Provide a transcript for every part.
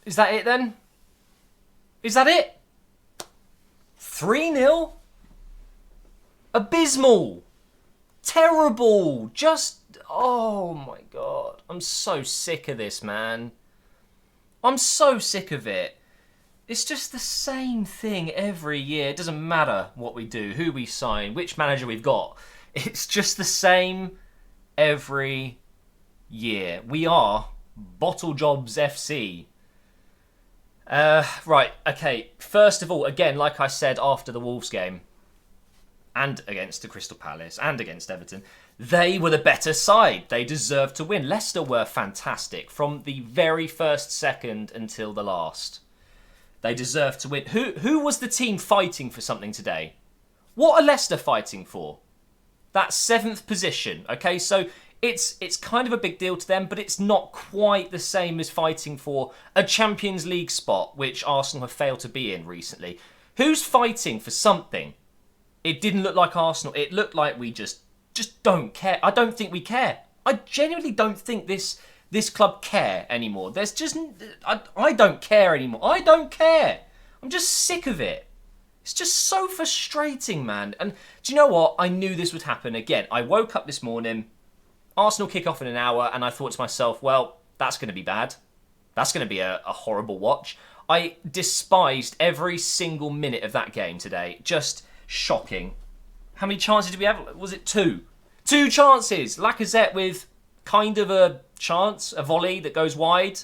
Is that it then? Is that it? 3-0? Abysmal. Terrible. Just... Oh my God. I'm so sick of this, man. I'm so sick of it. It's just the same thing every year. It doesn't matter what we do, who we sign, which manager we've got. It's just the same every year. We are Bottle Jobs FC. Right, okay. First of all, again, like I said after the Wolves game, and against the Crystal Palace, and against Everton, they were the better side. They deserved to win. Leicester were fantastic from the very first second until the last. They deserved to win. Who was the team fighting for something today? What are Leicester fighting for? That 7th position. Okay, so it's kind of a big deal to them, but it's not quite the same as fighting for a Champions League spot, which Arsenal have failed to be in recently. Who's fighting for something? It didn't look like Arsenal. It looked like we just don't care. I don't think we care. I genuinely don't think this club care anymore. There's just... I don't care anymore. I don't care. I'm just sick of it. It's just so frustrating, man. And do you know what? I knew this would happen again. I woke up this morning, Arsenal kick off in an hour, and I thought to myself, well, that's going to be bad. That's going to be a horrible watch. I despised every single minute of that game today. Just shocking. How many chances did we have? Was it 2? 2 chances. Lacazette with kind of a chance, a volley that goes wide.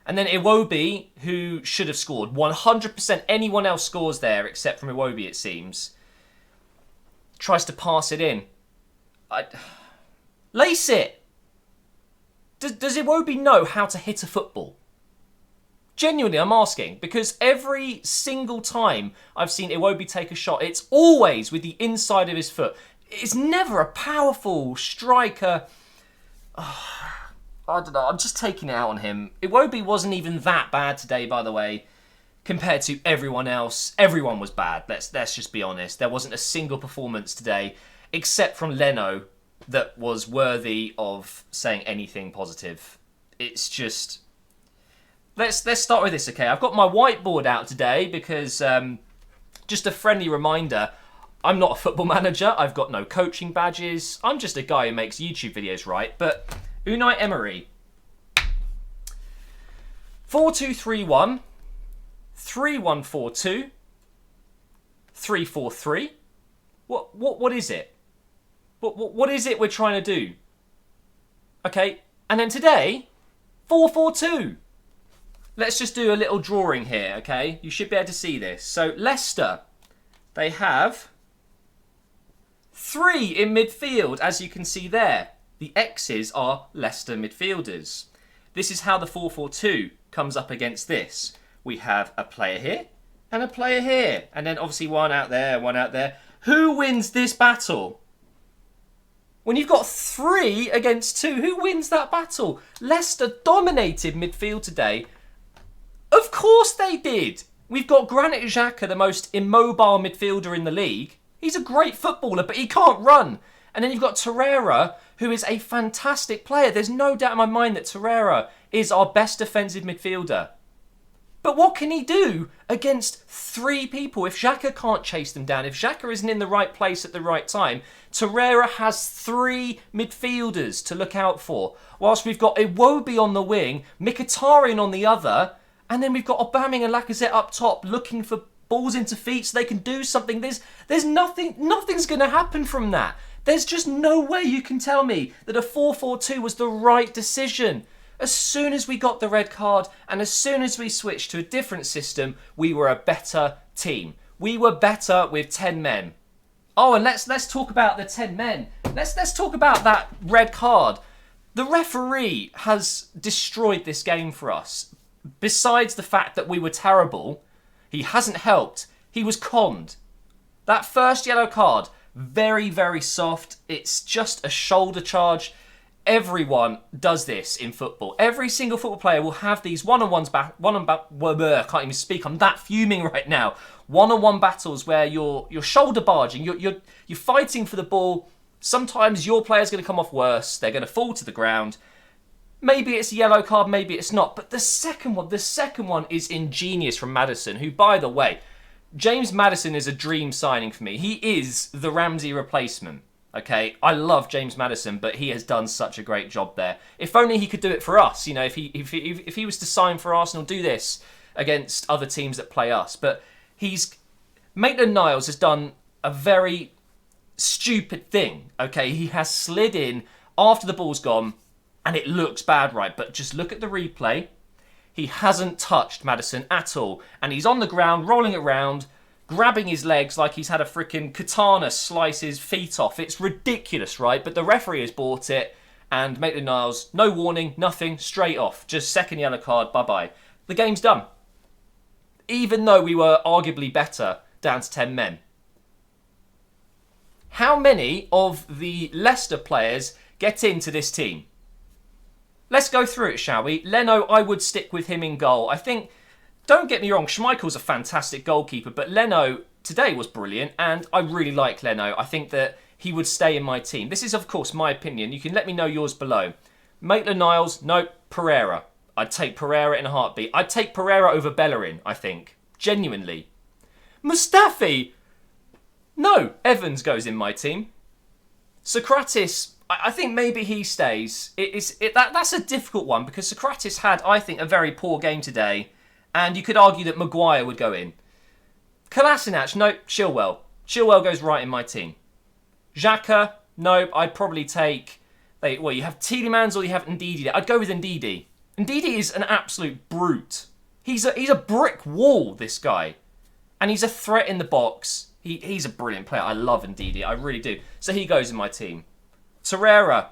And then Iwobi, who should have scored. 100% anyone else scores there except from Iwobi, it seems. Tries to pass it in. Lace it! Does Iwobi know how to hit a football? Genuinely, I'm asking. Because every single time I've seen Iwobi take a shot, it's always with the inside of his foot. It's never a powerful striker. I don't know, I'm just taking it out on him. Iwobi wasn't even that bad today, by the way, compared to everyone else. Everyone was bad, let's just be honest. There wasn't a single performance today, except from Leno, that was worthy of saying anything positive. It's just... Let's start with this, okay? I've got my whiteboard out today because, just a friendly reminder, I'm not a football manager. I've got no coaching badges. I'm just a guy who makes YouTube videos, right? But Unai Emery. 4-2-3-1, 3-1-4-2, 3-4-3. What is it? What is it we're trying to do? Okay, and then today, 4-4-2. Let's just do a little drawing here, okay? You should be able to see this. So Leicester, they have 3 in midfield, as you can see there. The X's are Leicester midfielders. This is how the 4-4-2 comes up against this. We have a player here and a player here. And then obviously one out there, one out there. Who wins this battle? When you've got 3 against 2, who wins that battle? Leicester dominated midfield today. Of course they did. We've got Granit Xhaka, the most immobile midfielder in the league. He's a great footballer, but he can't run. And then you've got Torreira, who is a fantastic player. There's no doubt in my mind that Torreira is our best defensive midfielder. But what can he do against 3 people if Xhaka can't chase them down? If Xhaka isn't in the right place at the right time, Torreira has 3 midfielders to look out for. Whilst we've got Iwobi on the wing, Mkhitaryan on the other, and then we've got Aubameyang and Lacazette up top looking for balls into feet so they can do something. There's nothing's going to happen from that. There's just no way you can tell me that a 4-4-2 was the right decision. As soon as we got the red card and as soon as we switched to a different system, we were a better team. We were better with 10 men. Oh, and let's talk about the 10 men. Let's talk about that red card. The referee has destroyed this game for us. Besides the fact that we were terrible, he hasn't helped. He was conned. That first yellow card, very, very soft. It's just a shoulder charge. Everyone does this in football. Every single football player will have these one-on-ones I can't even speak. I'm that fuming right now. One-on-one battles where you're shoulder barging. You're fighting for the ball. Sometimes your player's going to come off worse. They're going to fall to the ground. Maybe it's a yellow card, maybe it's not. But the second one is ingenious from Maddison, who, by the way, James Maddison is a dream signing for me. He is the Ramsey replacement. Okay, I love James Maddison, but he has done such a great job there. If only he could do it for us. You know, if he was to sign for Arsenal, do this against other teams that play us. But Maitland-Niles has done a very stupid thing. Okay, he has slid in after the ball's gone. And it looks bad, right? But just look at the replay. He hasn't touched Maddison at all. And he's on the ground, rolling around, grabbing his legs like he's had a freaking katana slice his feet off. It's ridiculous, right? But the referee has bought it. And Maitland-Niles, no warning, nothing, straight off. Just second yellow card, bye-bye. The game's done. Even though we were arguably better down to 10 men. How many of the Leicester players get into this team? Let's go through it, shall we? Leno, I would stick with him in goal. I think, don't get me wrong, Schmeichel's a fantastic goalkeeper, but Leno today was brilliant, and I really like Leno. I think that he would stay in my team. This is, of course, my opinion. You can let me know yours below. Maitland-Niles, no, Pereira. I'd take Pereira in a heartbeat. I'd take Pereira over Bellerin, I think. Genuinely. Mustafi, no, Evans goes in my team. Socrates, I think maybe he stays. That's a difficult one because Socrates had, I think, a very poor game today. And you could argue that Maguire would go in. Kolasinac, no, Chilwell. Chilwell goes right in my team. Xhaka, no, I'd probably take... you have Tielemans or you have Ndidi. I'd go with Ndidi. Ndidi is an absolute brute. He's a brick wall, this guy. And he's a threat in the box. He's a brilliant player. I love Ndidi, I really do. So he goes in my team. Torreira.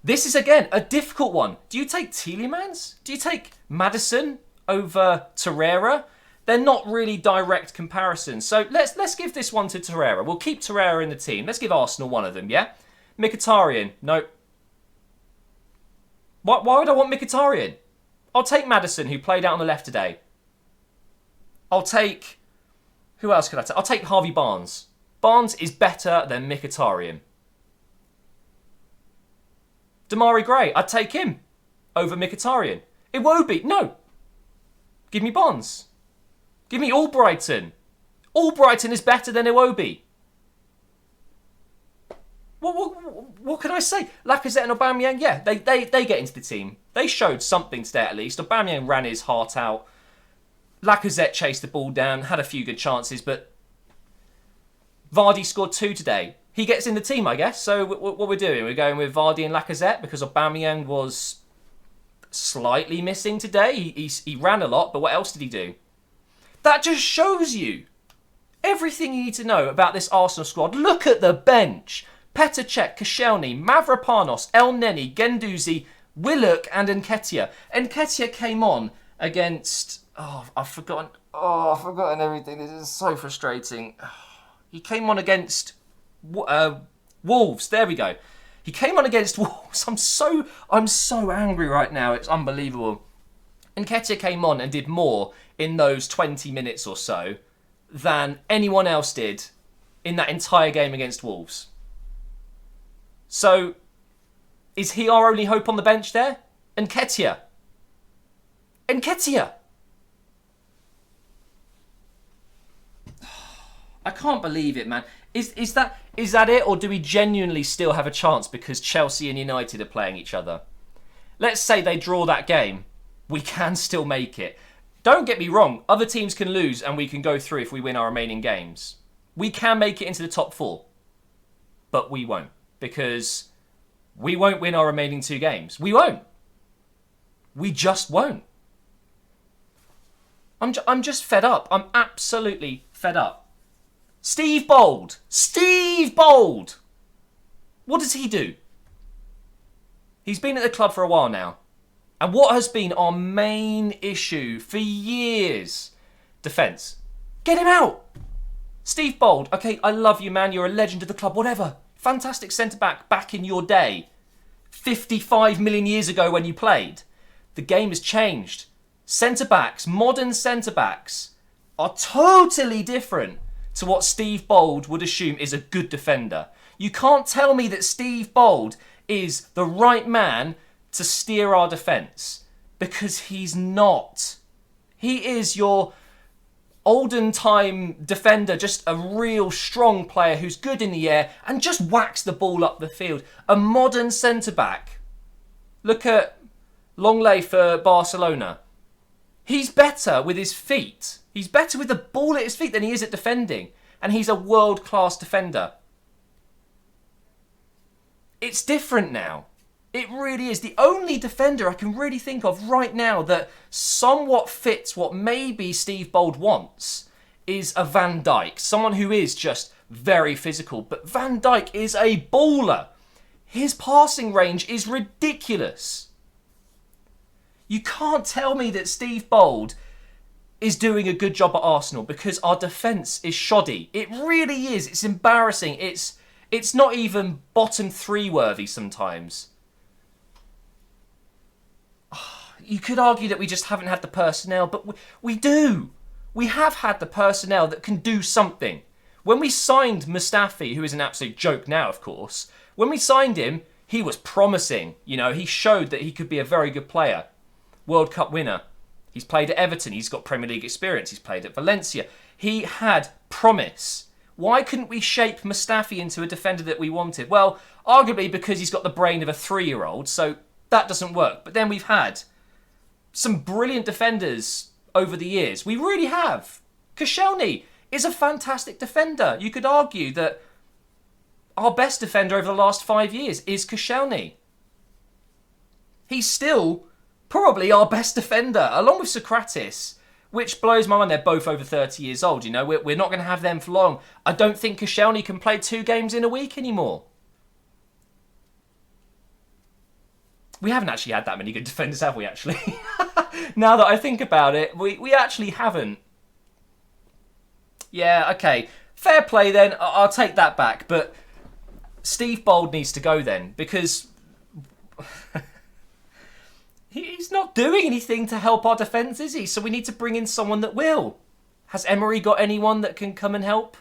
This is, again, a difficult one. Do you take Tielemans? Do you take Maddison over Torreira? They're not really direct comparisons. So let's give this one to Torreira. We'll keep Torreira in the team. Let's give Arsenal one of them, yeah? Mkhitaryan. No. Why would I want Mkhitaryan? I'll take Maddison, who played out on the left today. I'll take... Who else could I take? I'll take Harvey Barnes. Barnes is better than Mkhitaryan. Damari Gray, I'd take him over Mkhitaryan. Iwobi, no. Give me Barnes. Give me Albrighton. Albrighton is better than Iwobi. What can I say? Lacazette and Aubameyang, yeah, they get into the team. They showed something today at least. Aubameyang ran his heart out. Lacazette chased the ball down, had a few good chances, but Vardy scored 2 today. He gets in the team, I guess. So what we're doing, we're going with Vardy and Lacazette because Aubameyang was slightly missing today. He ran a lot, but what else did he do? That just shows you everything you need to know about this Arsenal squad. Look at the bench. Petr Cech, Koscielny, Mavropanos, El Neni, Guendouzi, Willock and Nketiah. Nketiah came on against... I've forgotten everything. This is so frustrating. He came on against Wolves. There we go. He came on against Wolves. I'm so angry right now. It's unbelievable. Nketiah came on and did more in those 20 minutes or so than anyone else did in that entire game against Wolves. So, is he our only hope on the bench there? Nketiah. I can't believe it, man. Is that it, or do we genuinely still have a chance because Chelsea and United are playing each other? Let's say they draw that game. We can still make it. Don't get me wrong. Other teams can lose and we can go through if we win our remaining games. We can make it into the top 4. But we won't. Because we won't win our remaining 2 games. We won't. We just won't. I'm just fed up. I'm absolutely fed up. Steve Bold. What does he do? He's been at the club for a while now. And what has been our main issue for years? Defence. Get him out. Steve Bold. Okay, I love you, man. You're a legend of the club. Whatever. Fantastic centre-back back in your day. 55 million years ago when you played. The game has changed. Centre-backs, modern centre-backs, are totally different to what Steve Bold would assume is a good defender. You can't tell me that Steve Bold is the right man to steer our defence, because he's not. He is your olden time defender, just a real strong player who's good in the air and just whacks the ball up the field. A modern centre-back. Look at Longley for Barcelona. He's better with his feet. He's better with the ball at his feet than he is at defending. And he's a world-class defender. It's different now. It really is. The only defender I can really think of right now that somewhat fits what maybe Steve Bold wants is a Van Dijk. Someone who is just very physical. But Van Dijk is a baller. His passing range is ridiculous. You can't tell me that Steve Bold is doing a good job at Arsenal because our defence is shoddy. It really is. It's embarrassing. It's not even bottom three worthy sometimes. You could argue that we just haven't had the personnel, but we do. We have had the personnel that can do something. When we signed Mustafi, who is an absolute joke now, of course, when we signed him, he was promising. You know, he showed that he could be a very good player. World Cup winner. He's played at Everton. He's got Premier League experience. He's played at Valencia. He had promise. Why couldn't we shape Mustafi into a defender that we wanted? Well, arguably because he's got the brain of a 3-year-old, so that doesn't work. But then we've had some brilliant defenders over the years. We really have. Koscielny is a fantastic defender. You could argue that our best defender over the last 5 years is Koscielny. He's still probably our best defender, along with Socrates, which blows my mind. They're both over 30 years old. You know, we're not going to have them for long. I don't think Koscielny can play 2 games in a week anymore. We haven't actually had that many good defenders, have we, actually? Now that I think about it, we actually haven't. Yeah, okay. Fair play then. I'll take that back. But Steve Bold needs to go then, because he's not doing anything to help our defence, is he? So we need to bring in someone that will. Has Emery got anyone that can come and help?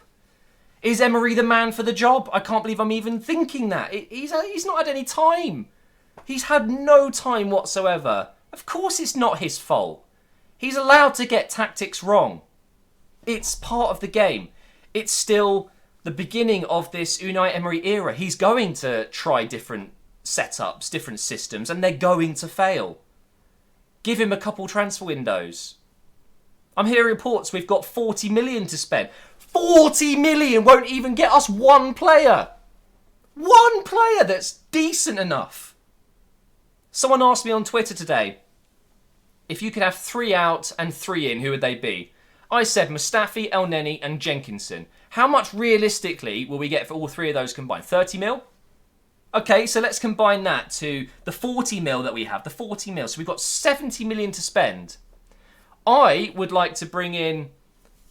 Is Emery the man for the job? I can't believe I'm even thinking that. He's not had any time. He's had no time whatsoever. Of course it's not his fault. He's allowed to get tactics wrong. It's part of the game. It's still the beginning of this Unai Emery era. He's going to try different setups, different systems, and they're going to fail. Give him a couple transfer windows. I'm hearing reports we've got 40 million to spend. 40 million won't even get us one player. One player that's decent enough. Someone asked me on Twitter today, if you could have 3 out and 3 in, who would they be? I said Mustafi, El Neni and Jenkinson. How much realistically will we get for all 3 of those combined? 30 mil? Okay, so let's combine that to the 40 mil that we have. The 40 mil. So we've got 70 million to spend. I would like to bring in,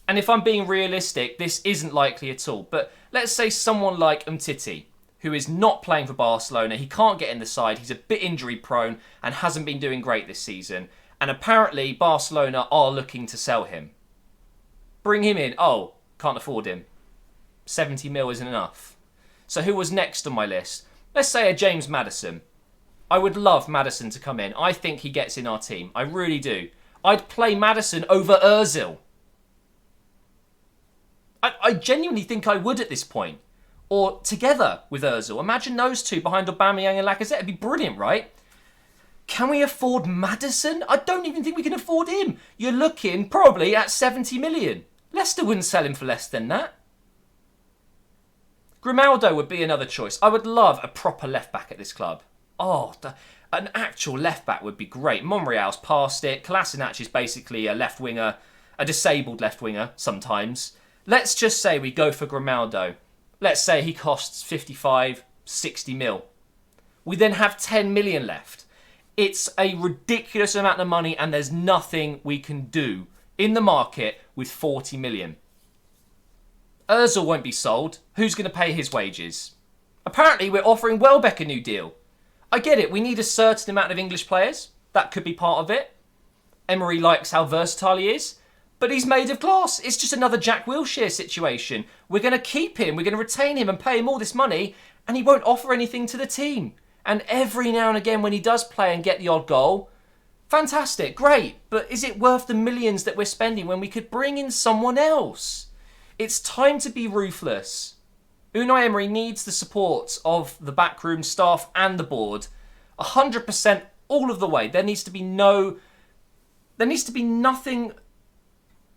and if I'm being realistic, this isn't likely at all, but let's say someone like Umtiti, who is not playing for Barcelona. He can't get in the side. He's a bit injury prone and hasn't been doing great this season. And apparently Barcelona are looking to sell him. Bring him in. Oh, can't afford him. 70 mil isn't enough. So who was next on my list? Let's say a James Maddison. I would love Maddison to come in. I think he gets in our team. I really do. I'd play Maddison over Ozil. I genuinely think I would at this point. Or together with Ozil. Imagine those two behind Aubameyang and Lacazette. It'd be brilliant, right? Can we afford Maddison? I don't even think we can afford him. You're looking probably at 70 million. Leicester wouldn't sell him for less than that. Grimaldo would be another choice. I would love a proper left-back at this club. Oh, an actual left-back would be great. Monreal's past it. Kolasinac is basically a left-winger, a disabled left-winger sometimes. Let's just say we go for Grimaldo. Let's say he costs 55, 60 mil. We then have 10 million left. It's a ridiculous amount of money and there's nothing we can do in the market with 40 million. Ozil won't be sold. Who's going to pay his wages? Apparently we're offering Welbeck a new deal. I get it. We need a certain amount of English players. That could be part of it. Emery likes how versatile he is. But he's made of glass. It's just another Jack Wilshere situation. We're going to keep him. We're going to retain him and pay him all this money. And he won't offer anything to the team. And every now and again when he does play and get the odd goal, fantastic, great. But is it worth the millions that we're spending when we could bring in someone else? It's time to be ruthless. Unai Emery needs the support of the backroom staff and the board 100% all of the way. There needs to be nothing.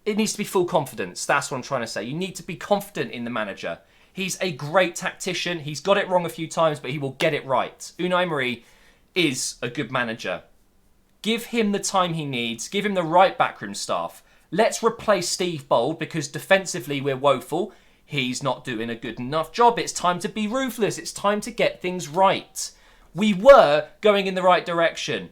It needs to be full confidence. That's what I'm trying to say. You need to be confident in the manager. He's a great tactician. He's got it wrong a few times, but he will get it right. Unai Emery is a good manager. Give him the time he needs. Give him the right backroom staff. Let's replace Steve Bold because defensively we're woeful. He's not doing a good enough job. It's time to be ruthless. It's time to get things right. We were going in the right direction.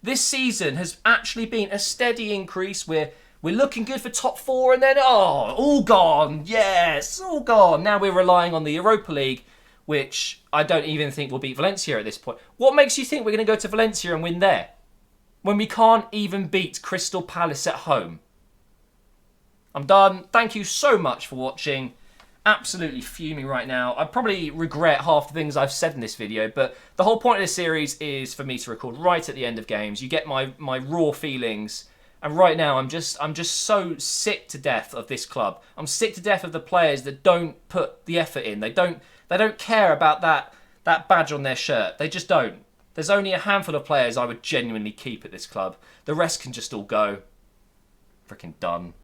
This season has actually been a steady increase. We're looking good for top 4 and then, all gone. Yes, all gone. Now we're relying on the Europa League, which I don't even think will beat Valencia at this point. What makes you think we're going to go to Valencia and win there when we can't even beat Crystal Palace at home? I'm done. Thank you so much for watching. Absolutely fuming right now. I probably regret half the things I've said in this video, but the whole point of this series is for me to record right at the end of games. You get my raw feelings. And right now, I'm just so sick to death of this club. I'm sick to death of the players that don't put the effort in. They don't care about that badge on their shirt. They just don't. There's only a handful of players I would genuinely keep at this club. The rest can just all go. Freaking done.